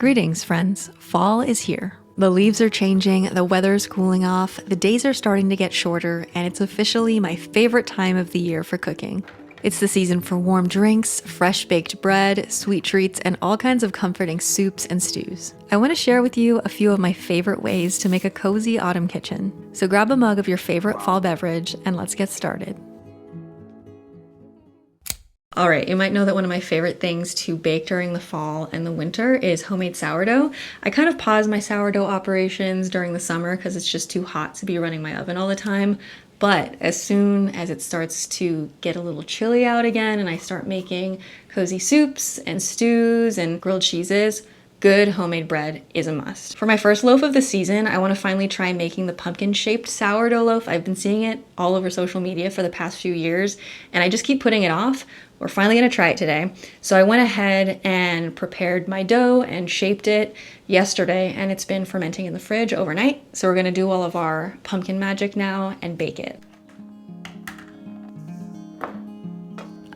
Greetings, friends. Fall is here. The leaves are changing, the weather's cooling off, the days are starting to get shorter, and it's officially my favorite time of the year for cooking. It's the season for warm drinks, fresh baked bread, sweet treats, and all kinds of comforting soups and stews. I want to share with you a few of my favorite ways to make a cozy autumn kitchen. So grab a mug of your favorite fall beverage and let's get started. All right, you might know that one of my favorite things to bake during the fall and the winter is homemade sourdough. I kind of pause my sourdough operations during the summer because it's just too hot to be running my oven all the time. But as soon as it starts to get a little chilly out again and I start making cozy soups and stews and grilled cheeses, good homemade bread is a must. For my first loaf of the season, I want to finally try making the pumpkin-shaped sourdough loaf. I've been seeing it all over social media for the past few years, and I just keep putting it off. We're finally gonna try it today. So I went ahead and prepared my dough and shaped it yesterday, and it's been fermenting in the fridge overnight. So we're gonna do all of our pumpkin magic now and bake it.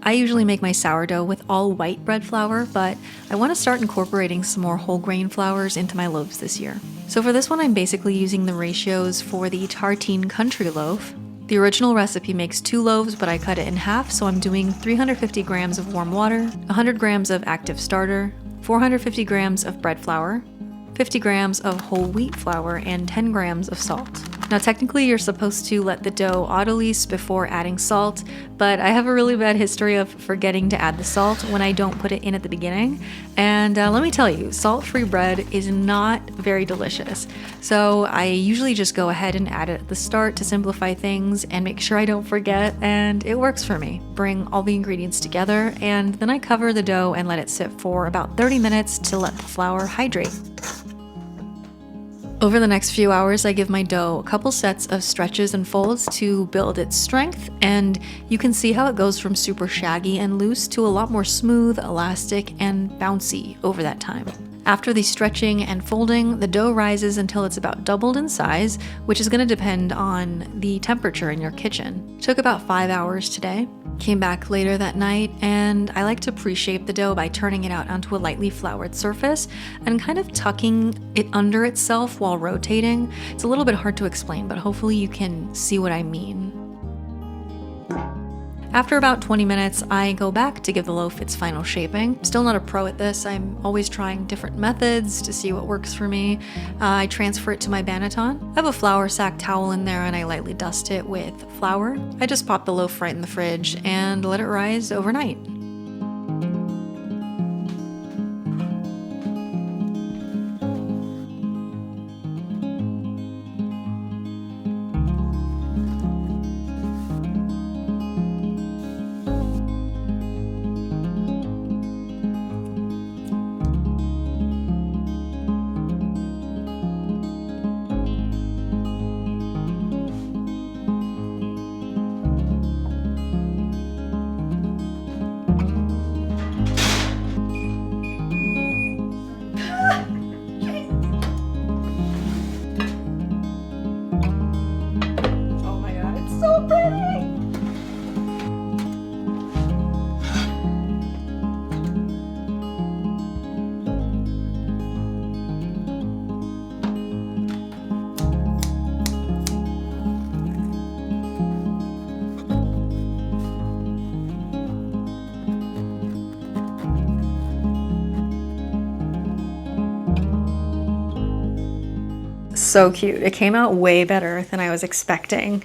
I usually make my sourdough with all white bread flour, but I want to start incorporating some more whole grain flours into my loaves this year. So for this one, I'm basically using the ratios for the Tartine country loaf. The original recipe makes 2 loaves, but I cut it in half, so I'm doing 350 grams of warm water, 100 grams of active starter, 450 grams of bread flour, 50 grams of whole wheat flour, and 10 grams of salt. Now technically you're supposed to let the dough autolyse before adding salt, but I have a really bad history of forgetting to add the salt when I don't put it in at the beginning. And let me tell you, salt-free bread is not very delicious. So I usually just go ahead and add it at the start to simplify things and make sure I don't forget, and it works for me. Bring all the ingredients together, and then I cover the dough and let it sit for about 30 minutes to let the flour hydrate. Over the next few hours, I give my dough a couple sets of stretches and folds to build its strength, and you can see how it goes from super shaggy and loose to a lot more smooth, elastic, and bouncy over that time. After the stretching and folding, the dough rises until it's about doubled in size, which is going to depend on the temperature in your kitchen. Took about 5 hours today. Came back later that night, and I like to pre-shape the dough by turning it out onto a lightly floured surface and kind of tucking it under itself while rotating. It's a little bit hard to explain, but hopefully you can see what I mean. After about 20 minutes, I go back to give the loaf its final shaping. Still not a pro at this. I'm always trying different methods to see what works for me. I transfer it to my banneton. I have a flour sack towel in there and I lightly dust it with flour. I just pop the loaf right in the fridge and let it rise overnight. So cute. It came out way better than I was expecting.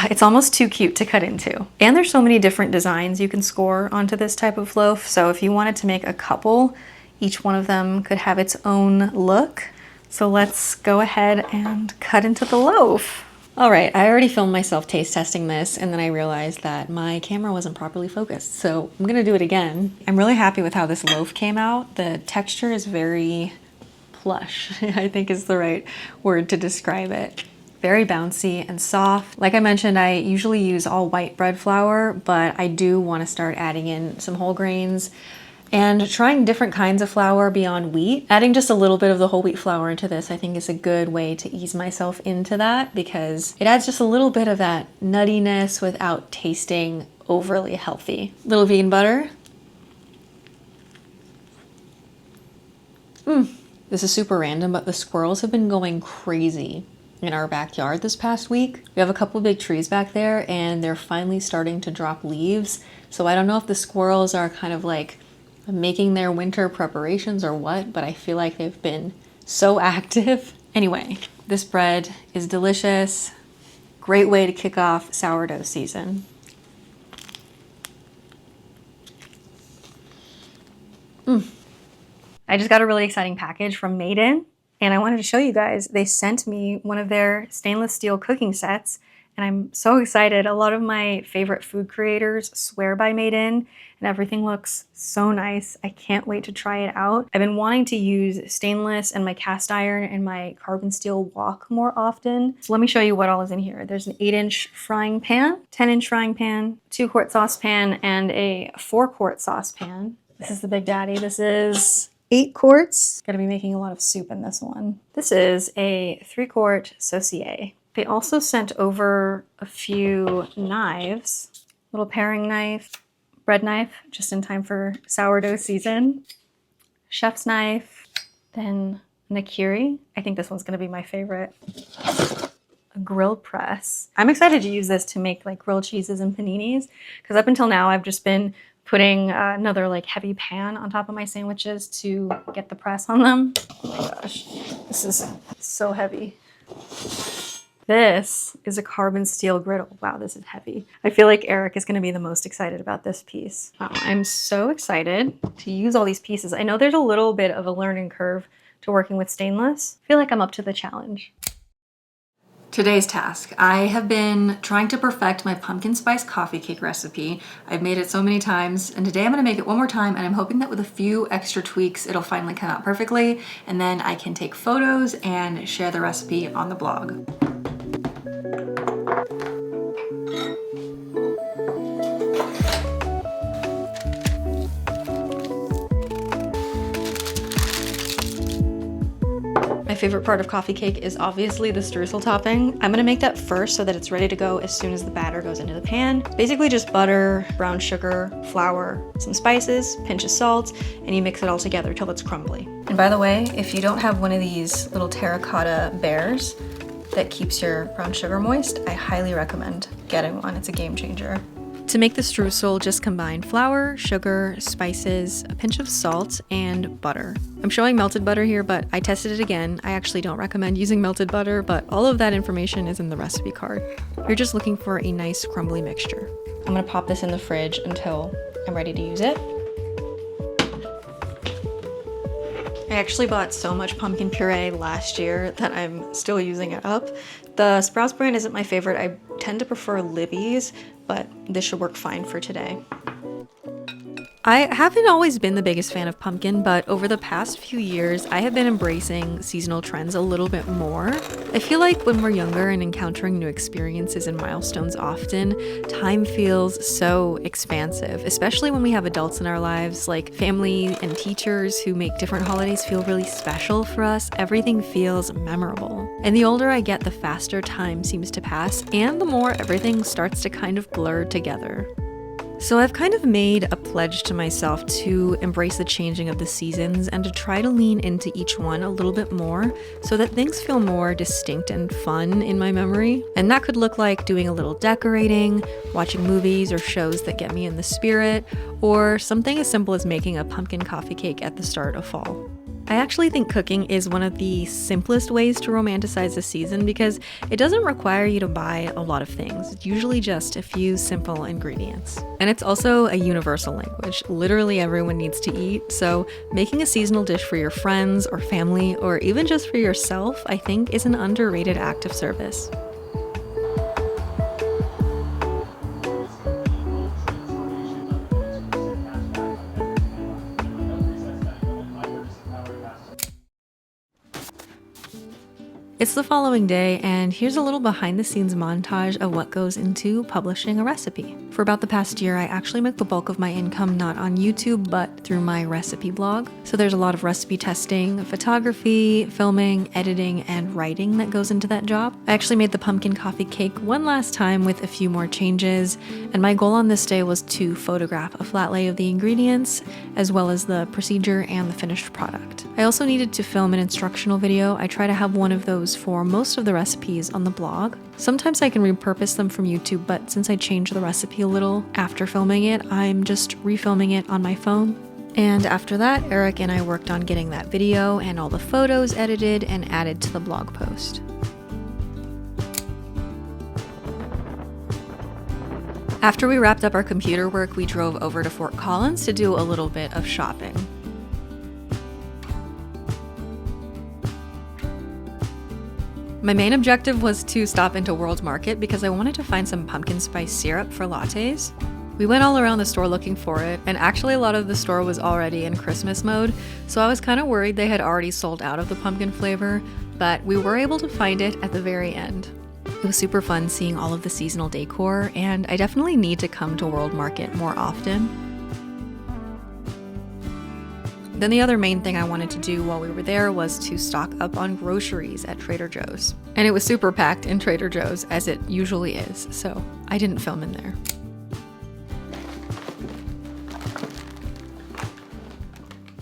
It's almost too cute to cut into. And there's so many different designs you can score onto this type of loaf. So if you wanted to make a couple, each one of them could have its own look. So let's go ahead and cut into the loaf. All right, I already filmed myself taste testing this, and then I realized that my camera wasn't properly focused. So I'm gonna do it again. I'm really happy with how this loaf came out. The texture is very plush, I think is the right word to describe it. Very bouncy and soft. Like I mentioned, I usually use all white bread flour, but I do want to start adding in some whole grains and trying different kinds of flour beyond wheat. Adding just a little bit of the whole wheat flour into this, I think, is a good way to ease myself into that because it adds just a little bit of that nuttiness without tasting overly healthy. Little vegan butter. This is super random, but the squirrels have been going crazy in our backyard this past week. We have a couple big trees back there and they're finally starting to drop leaves. So I don't know if the squirrels are kind of like making their winter preparations or what, but I feel like they've been so active. Anyway, this bread is delicious. Great way to kick off sourdough season. I just got a really exciting package from Made In, and I wanted to show you guys. They sent me one of their stainless steel cooking sets, and I'm so excited. A lot of my favorite food creators swear by Made In, and everything looks so nice. I can't wait to try it out. I've been wanting to use stainless and my cast iron and my carbon steel wok more often. So let me show you what all is in here. There's an 8-inch frying pan, 10-inch frying pan, 2-quart saucepan, and a 4-quart saucepan. This is the big daddy. This is 8 quarts. Gonna be making a lot of soup in this one. This is a 3-quart saucier. They also sent over a few knives, little paring knife, bread knife, just in time for sourdough season, chef's knife, then nakiri. I think this one's gonna be my favorite. A grill press. I'm excited to use this to make like grilled cheeses and paninis, because up until now I've just been putting another like heavy pan on top of my sandwiches to get the press on them. Oh my gosh, this is so heavy. This is a carbon steel griddle. Wow, this is heavy. I feel like Eric is gonna be the most excited about this piece. Wow, I'm so excited to use all these pieces. I know there's a little bit of a learning curve to working with stainless. I feel like I'm up to the challenge. Today's task. I have been trying to perfect my pumpkin spice coffee cake recipe. I've made it so many times, and today I'm gonna make it one more time, and I'm hoping that with a few extra tweaks, it'll finally come out perfectly, and then I can take photos and share the recipe on the blog. My favorite part of coffee cake is obviously the streusel topping. I'm gonna make that first so that it's ready to go as soon as the batter goes into the pan. Basically just butter, brown sugar, flour, some spices, pinch of salt, and you mix it all together till it's crumbly. And by the way, if you don't have one of these little terracotta bears that keeps your brown sugar moist, I highly recommend getting one. It's a game changer. To make the streusel, just combine flour, sugar, spices, a pinch of salt, and butter. I'm showing melted butter here, but I tested it again. I actually don't recommend using melted butter, but all of that information is in the recipe card. You're just looking for a nice crumbly mixture. I'm gonna pop this in the fridge until I'm ready to use it. I actually bought so much pumpkin puree last year that I'm still using it up. The Sprouts brand isn't my favorite. I tend to prefer Libby's, but this should work fine for today. I haven't always been the biggest fan of pumpkin, but over the past few years, I have been embracing seasonal trends a little bit more. I feel like when we're younger and encountering new experiences and milestones often, time feels so expansive, especially when we have adults in our lives, like family and teachers who make different holidays feel really special for us. Everything feels memorable. And the older I get, the faster time seems to pass, and the more everything starts to kind of blur together. So I've kind of made a pledge to myself to embrace the changing of the seasons and to try to lean into each one a little bit more so that things feel more distinct and fun in my memory. And that could look like doing a little decorating, watching movies or shows that get me in the spirit, or something as simple as making a pumpkin coffee cake at the start of fall. I actually think cooking is one of the simplest ways to romanticize the season because it doesn't require you to buy a lot of things. It's usually just a few simple ingredients. And it's also a universal language. Literally everyone needs to eat, so making a seasonal dish for your friends or family or even just for yourself, I think, is an underrated act of service. It's the following day, and here's a little behind the scenes montage of what goes into publishing a recipe. For about the past year, I actually make the bulk of my income not on YouTube, but through my recipe blog. So there's a lot of recipe testing, photography, filming, editing, and writing that goes into that job. I actually made the pumpkin coffee cake one last time with a few more changes, and my goal on this day was to photograph a flat lay of the ingredients, as well as the procedure and the finished product. I also needed to film an instructional video. I try to have one of those for most of the recipes on the blog. Sometimes I can repurpose them from YouTube, but since I changed the recipe a little after filming it, I'm just refilming it on my phone. And after that, Eric and I worked on getting that video and all the photos edited and added to the blog post. After we wrapped up our computer work, we drove over to Fort Collins to do a little bit of shopping. My main objective was to stop into World Market because I wanted to find some pumpkin spice syrup for lattes. We went all around the store looking for it, and actually a lot of the store was already in Christmas mode, so I was kind of worried they had already sold out of the pumpkin flavor, but we were able to find it at the very end. It was super fun seeing all of the seasonal decor, and I definitely need to come to World Market more often. Then the other main thing I wanted to do while we were there was to stock up on groceries at Trader Joe's. And it was super packed in Trader Joe's, as it usually is, so I didn't film in there.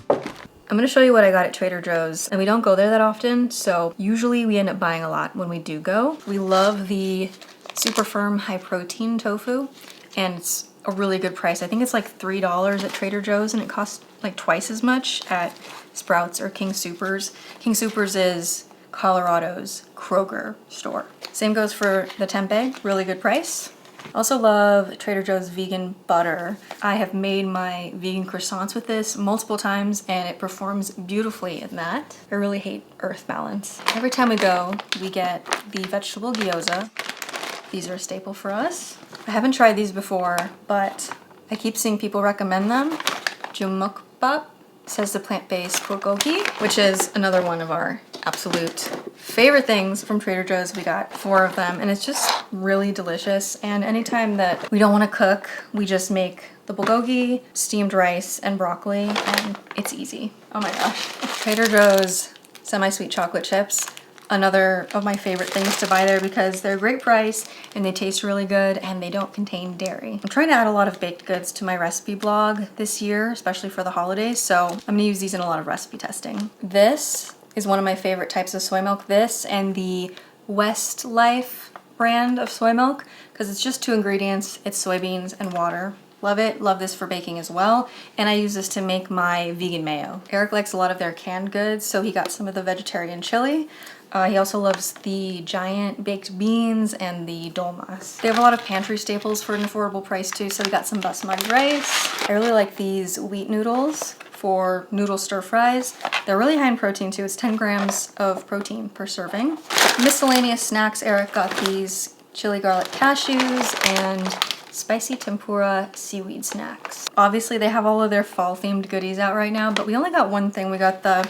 I'm gonna show you what I got at Trader Joe's, and we don't go there that often, so usually we end up buying a lot when we do go. We love the super firm high protein tofu, and it's a really good price. I think it's like $3 at Trader Joe's, and it costs like twice as much at Sprouts or King Soopers. King Soopers is Colorado's Kroger store. Same goes for the tempeh, really good price. Also love Trader Joe's vegan butter. I have made my vegan croissants with this multiple times and it performs beautifully in that. I really hate Earth Balance. Every time we go, we get the vegetable gyoza. These are a staple for us. I haven't tried these before, but I keep seeing people recommend them. Jumukbap says the plant-based bulgogi, which is another one of our absolute favorite things from Trader Joe's. We got 4 of them and it's just really delicious. And anytime that we don't want to cook, we just make the bulgogi, steamed rice, and broccoli, and it's easy. Oh my gosh. Trader Joe's semi-sweet chocolate chips. Another of my favorite things to buy there because they're a great price and they taste really good and they don't contain dairy. I'm trying to add a lot of baked goods to my recipe blog this year, especially for the holidays, so I'm gonna use these in a lot of recipe testing. This is one of my favorite types of soy milk, this and the Westlife brand of soy milk, because it's just 2 ingredients, it's soybeans and water. Love it, love this for baking as well. And I use this to make my vegan mayo. Eric likes a lot of their canned goods, so he got some of the vegetarian chili. He also loves the giant baked beans and the dolmas. They have a lot of pantry staples for an affordable price too, so we got some basmati rice. I really like these wheat noodles for noodle stir fries. They're really high in protein too. It's 10 grams of protein per serving. Miscellaneous snacks, Eric got these chili garlic cashews and spicy tempura seaweed snacks. Obviously they have all of their fall themed goodies out right now, but we only got one thing. We got the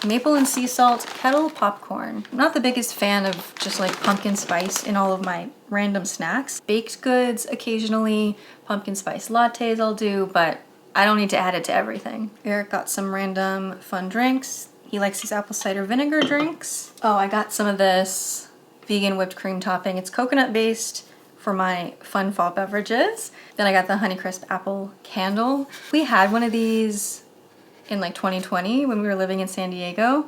maple and sea salt kettle popcorn. I'm not the biggest fan of just like pumpkin spice in all of my random snacks. Baked goods occasionally, pumpkin spice lattes I'll do, but I don't need to add it to everything. Eric got some random fun drinks. He likes these apple cider vinegar drinks. Oh, I got some of this vegan whipped cream topping. It's coconut based for my fun fall beverages. Then I got the Honeycrisp apple candle. We had one of these in like 2020 when we were living in San Diego.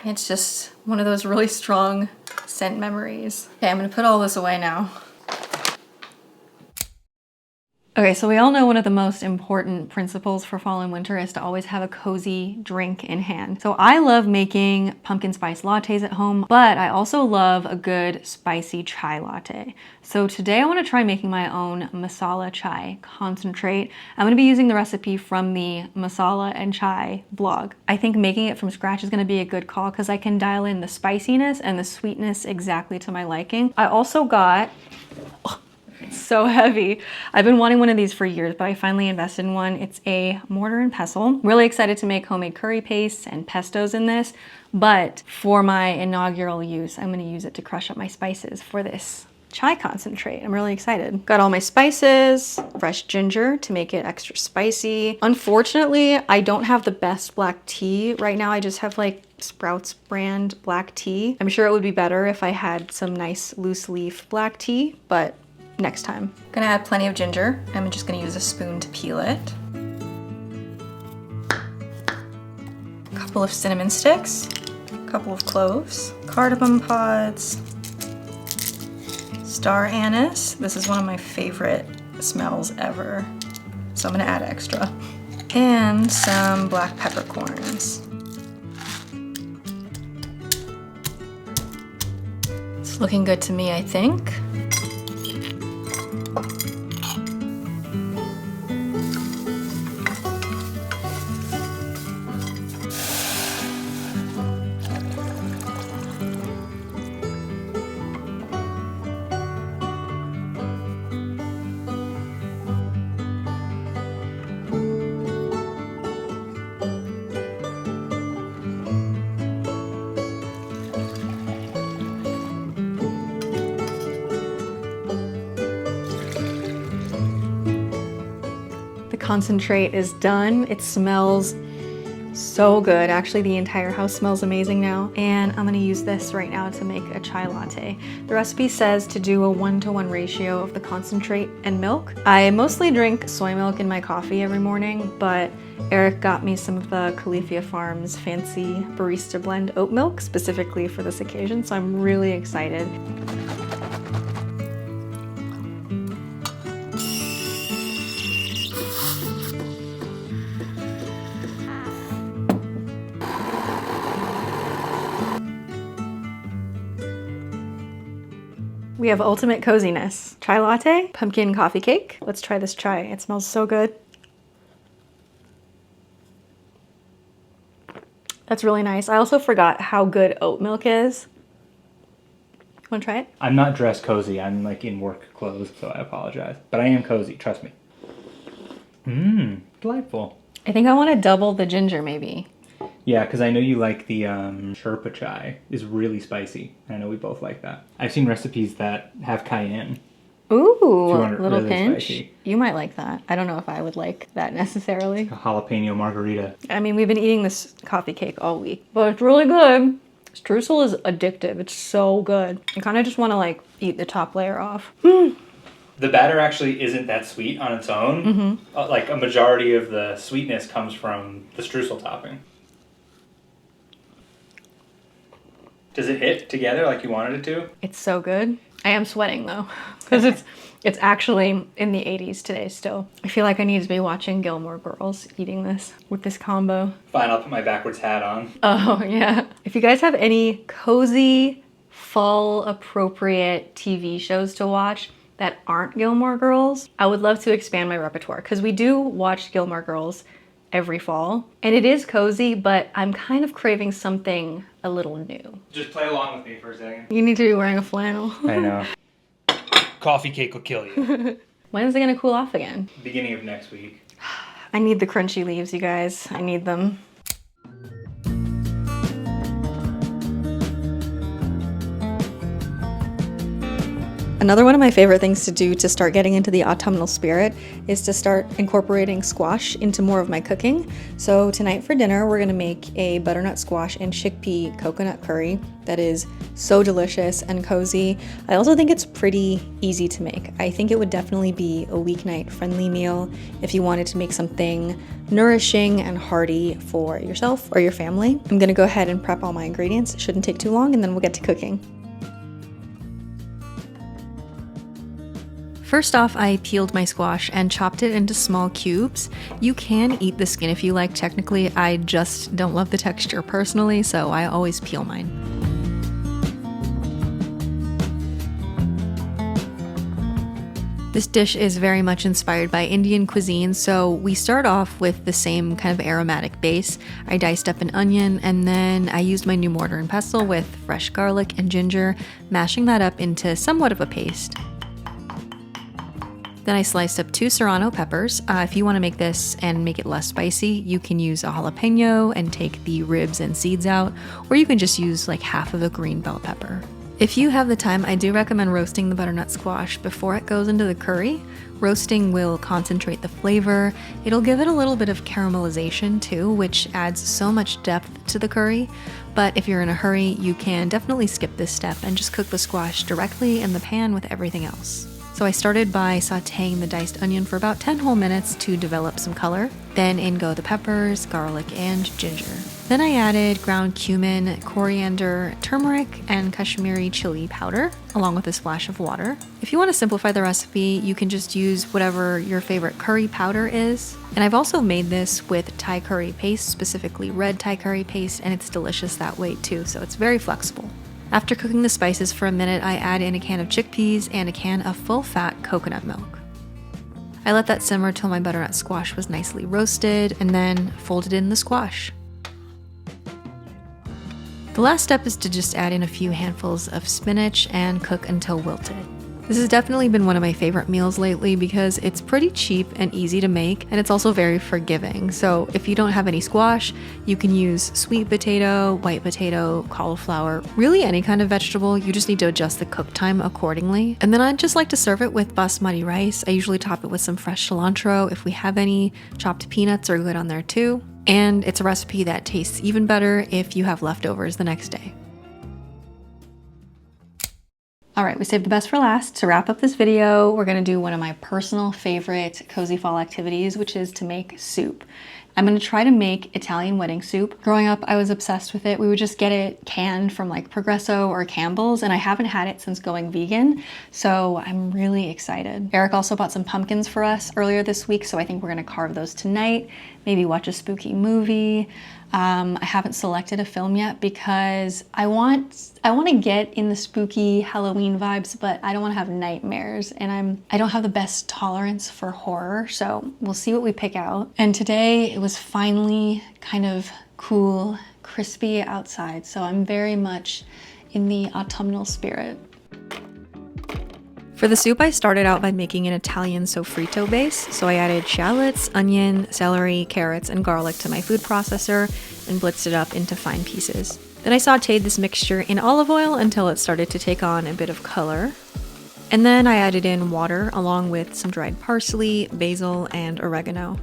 And it's just one of those really strong scent memories. Okay, I'm gonna put all this away now. Okay, so we all know one of the most important principles for fall and winter is to always have a cozy drink in hand. So I love making pumpkin spice lattes at home, but I also love a good spicy chai latte. So today I want to try making my own masala chai concentrate. I'm going to be using the recipe from the Masala and Chai blog. I think making it from scratch is going to be a good call because I can dial in the spiciness and the sweetness exactly to my liking. I also got... so heavy. I've been wanting one of these for years, but I finally invested in one. It's a mortar and pestle. Really excited to make homemade curry pastes and pestos in this, but for my inaugural use, I'm gonna use it to crush up my spices for this chai concentrate. I'm really excited. Got all my spices, fresh ginger to make it extra spicy. Unfortunately, I don't have the best black tea right now. I just have like Sprouts brand black tea. I'm sure it would be better if I had some nice loose leaf black tea, but next time. Gonna add plenty of ginger. I'm just gonna use a spoon to peel it. A couple of cinnamon sticks, a couple of cloves, cardamom pods, star anise. This is one of my favorite smells ever, so I'm gonna add extra. And some black peppercorns. It's looking good to me, I think. Concentrate is done. It smells so good. Actually, the entire house smells amazing now. And I'm gonna use this right now to make a chai latte. The recipe says to do a 1-to-1 ratio of the concentrate and milk. I mostly drink soy milk in my coffee every morning, but Eric got me some of the Califia Farms fancy barista blend oat milk specifically for this occasion, so I'm really excited. We have ultimate coziness. Chai latte, pumpkin coffee cake. Let's try this chai. It smells so good. That's really nice. I also forgot how good oat milk is. Wanna try it? I'm not dressed cozy. I'm like in work clothes, so I apologize. But I am cozy, trust me. Mmm, delightful. I think I wanna double the ginger maybe. Yeah, because I know you like the Sherpa chai is really spicy. I know we both like that. I've seen recipes that have cayenne. Ooh, a little really pinch. Spicy. You might like that. I don't know if I would like that necessarily. A jalapeno margarita. I mean, we've been eating this coffee cake all week, but it's really good. Streusel is addictive. It's so good. I kind of just want to like eat the top layer off. The batter actually isn't that sweet on its own. Mm-hmm. Like a majority of the sweetness comes from the streusel topping. Does it hit together like you wanted it to? It's so good. I am sweating though, because it's actually in the 80s today still. I feel like I need to be watching Gilmore Girls eating this with this combo. Fine, I'll put my backwards hat on. Oh yeah. If you guys have any cozy, fall appropriate TV shows to watch that aren't Gilmore Girls, I would love to expand my repertoire because we do watch Gilmore Girls every fall. And it is cozy, but I'm kind of craving something a little new. Just play along with me for a second. You need to be wearing a flannel. I know. Coffee cake will kill you. When is it gonna cool off again? Beginning of next week. I need the crunchy leaves, you guys. I need them. Another one of my favorite things to do to start getting into the autumnal spirit is to start incorporating squash into more of my cooking. So tonight for dinner, we're gonna make a butternut squash and chickpea coconut curry that is so delicious and cozy. I also think it's pretty easy to make. I think it would definitely be a weeknight friendly meal if you wanted to make something nourishing and hearty for yourself or your family. I'm gonna go ahead and prep all my ingredients. It shouldn't take too long, and then we'll get to cooking. First off, I peeled my squash and chopped it into small cubes. You can eat the skin if you like. Technically, I just don't love the texture personally, so I always peel mine. This dish is very much inspired by Indian cuisine, so we start off with the same kind of aromatic base. I diced up an onion, and then I used my new mortar and pestle with fresh garlic and ginger, mashing that up into somewhat of a paste. Then I sliced up 2 serrano peppers. If you want to make this and make it less spicy, you can use a jalapeno and take the ribs and seeds out, or you can just use like half of a green bell pepper. If you have the time, I do recommend roasting the butternut squash before it goes into the curry. Roasting will concentrate the flavor. It'll give it a little bit of caramelization too, which adds so much depth to the curry. But if you're in a hurry, you can definitely skip this step and just cook the squash directly in the pan with everything else. So I started by sauteing the diced onion for about 10 whole minutes to develop some color. Then in go the peppers, garlic, and ginger. Then I added ground cumin, coriander, turmeric, and Kashmiri chili powder, along with a splash of water. If you want to simplify the recipe, you can just use whatever your favorite curry powder is. And I've also made this with Thai curry paste, specifically red Thai curry paste, and it's delicious that way too, so it's very flexible. After cooking the spices for a minute, I add in a can of chickpeas and a can of full-fat coconut milk. I let that simmer till my butternut squash was nicely roasted, and then folded in the squash. The last step is to just add in a few handfuls of spinach and cook until wilted. This has definitely been one of my favorite meals lately because it's pretty cheap and easy to make, and it's also very forgiving. So if you don't have any squash, you can use sweet potato, white potato, cauliflower, really any kind of vegetable. You just need to adjust the cook time accordingly. And then I'd just like to serve it with basmati rice. I usually top it with some fresh cilantro. If we have any, chopped peanuts are good on there too. And it's a recipe that tastes even better if you have leftovers the next day. All right, we saved the best for last. To wrap up this video, we're gonna do one of my personal favorite cozy fall activities, which is to make soup. I'm gonna try to make Italian wedding soup. Growing up, I was obsessed with it. We would just get it canned from like Progresso or Campbell's, and I haven't had it since going vegan, so I'm really excited. Eric also bought some pumpkins for us earlier this week, so I think we're gonna carve those tonight, maybe watch a spooky movie. I haven't selected a film yet because I want to get in the spooky Halloween vibes, but I don't want to have nightmares, and I don't have the best tolerance for horror, so we'll see what we pick out. And today it was finally kind of cool, crispy outside, so I'm very much in the autumnal spirit. For the soup, I started out by making an Italian sofrito base. So I added shallots, onion, celery, carrots, and garlic to my food processor and blitzed it up into fine pieces. Then I sauteed this mixture in olive oil until it started to take on a bit of color. And then I added in water along with some dried parsley, basil, and oregano.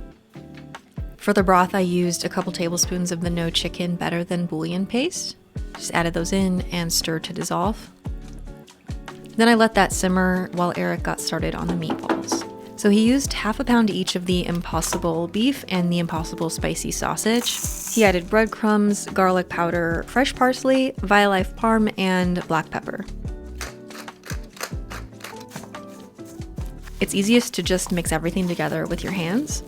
For the broth, I used a couple tablespoons of the no chicken better than bouillon paste. Just added those in and stirred to dissolve. Then I let that simmer while Eric got started on the meatballs. So he used half a pound each of the Impossible beef and the Impossible spicy sausage. He added breadcrumbs, garlic powder, fresh parsley, Violife parm, and black pepper. It's easiest to just mix everything together with your hands.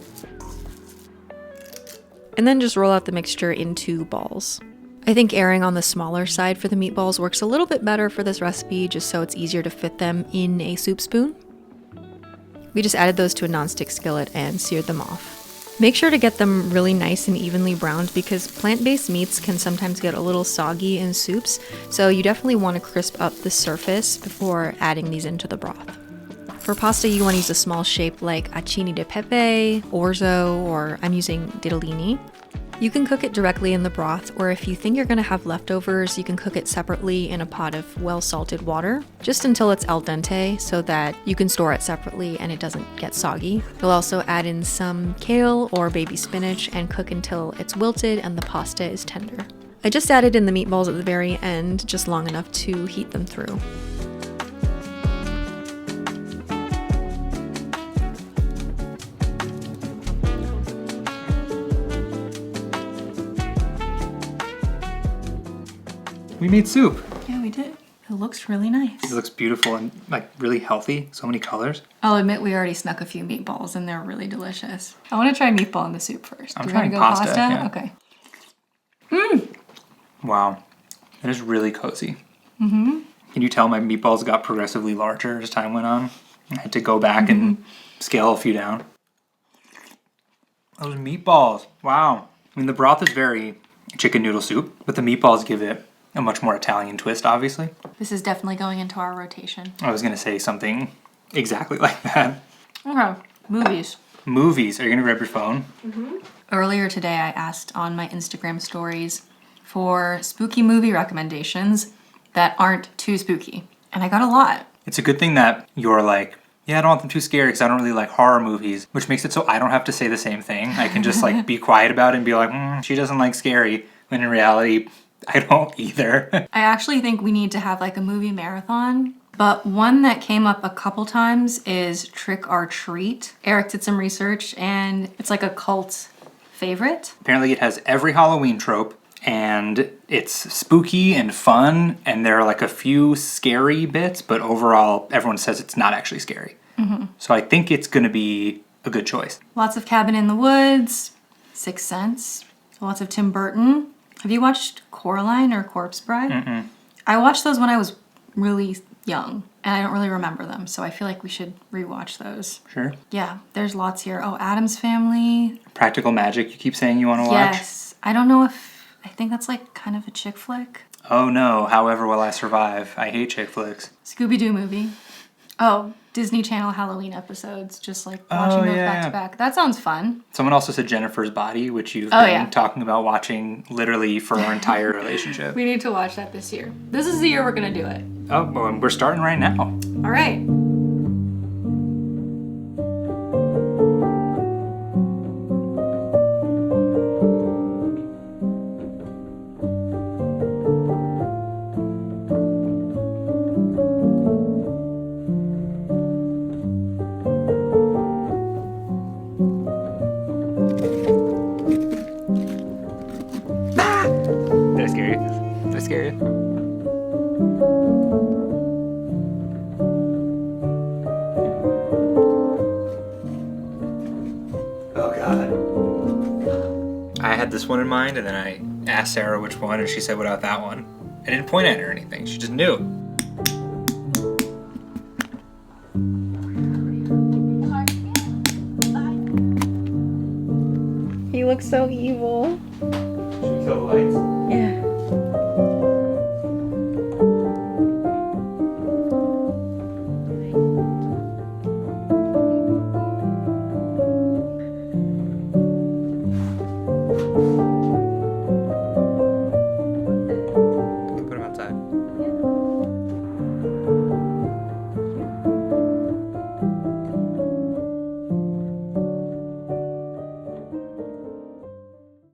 And then just roll out the mixture into balls. I think erring on the smaller side for the meatballs works a little bit better for this recipe, just so it's easier to fit them in a soup spoon. We just added those to a nonstick skillet and seared them off. Make sure to get them really nice and evenly browned because plant-based meats can sometimes get a little soggy in soups, so you definitely want to crisp up the surface before adding these into the broth. For pasta, you want to use a small shape like acini di pepe, orzo, or I'm using ditalini. You can cook it directly in the broth, or if you think you're going to have leftovers, you can cook it separately in a pot of well-salted water, just until it's al dente so that you can store it separately and it doesn't get soggy. You'll also add in some kale or baby spinach and cook until it's wilted and the pasta is tender. I just added in the meatballs at the very end, just long enough to heat them through. We made soup. Yeah, we did. It looks really nice. It looks beautiful and like really healthy. So many colors. I'll admit we already snuck a few meatballs and they're really delicious. I want to try meatball in the soup first. I'm trying pasta. Yeah. Okay. Wow, that is really cozy. Can you tell my meatballs got progressively larger as time went on? I had to go back and scale a few down. Those meatballs, wow. I mean, the broth is very chicken noodle soup, but the meatballs give it a much more Italian twist, obviously. This is definitely going into our rotation. I was going to say something exactly like that. Okay, movies. Movies. Are you going to grab your phone? Earlier today, I asked on my Instagram stories for spooky movie recommendations, that aren't too spooky. And I got a lot. It's a good thing that you're like, yeah, I don't want them too scary because I don't really like horror movies, which makes it so I don't have to say the same thing. I can just like be quiet about it and be like, she doesn't like scary, when in reality, I don't either. I actually think we need to have like a movie marathon. But one that came up a couple times is Trick or Treat. Eric did some research and it's like a cult favorite. Apparently it has every Halloween trope and it's spooky and fun and there are like a few scary bits, but overall everyone says it's not actually scary. So I think it's going to be a good choice. Lots of Cabin in the Woods, Sixth Sense, lots of Tim Burton. Have you watched Coraline or Corpse Bride? I watched those when I was really young and I don't really remember them, so I feel like we should rewatch those. Sure. Yeah, there's lots here. Oh, Addams Family. Practical Magic you keep saying you want to watch? Yes. I don't know if, I think that's like kind of a chick flick. Oh no, However Will I Survive? I hate chick flicks. Scooby-Doo movie. Oh, Disney Channel Halloween episodes, just like watching those back to back. That sounds fun. Someone also said Jennifer's Body, which you've been talking about watching literally for our entire relationship. We need to watch that this year. This is the year we're gonna do it. Oh, well, and we're starting right now. All right. Did I scare you? Did I scare you? Oh god. I had this one in mind and then I asked Sarah which one and she said, what about that one? I didn't point at her or anything. She just knew. He looks so evil. Should we kill the lights?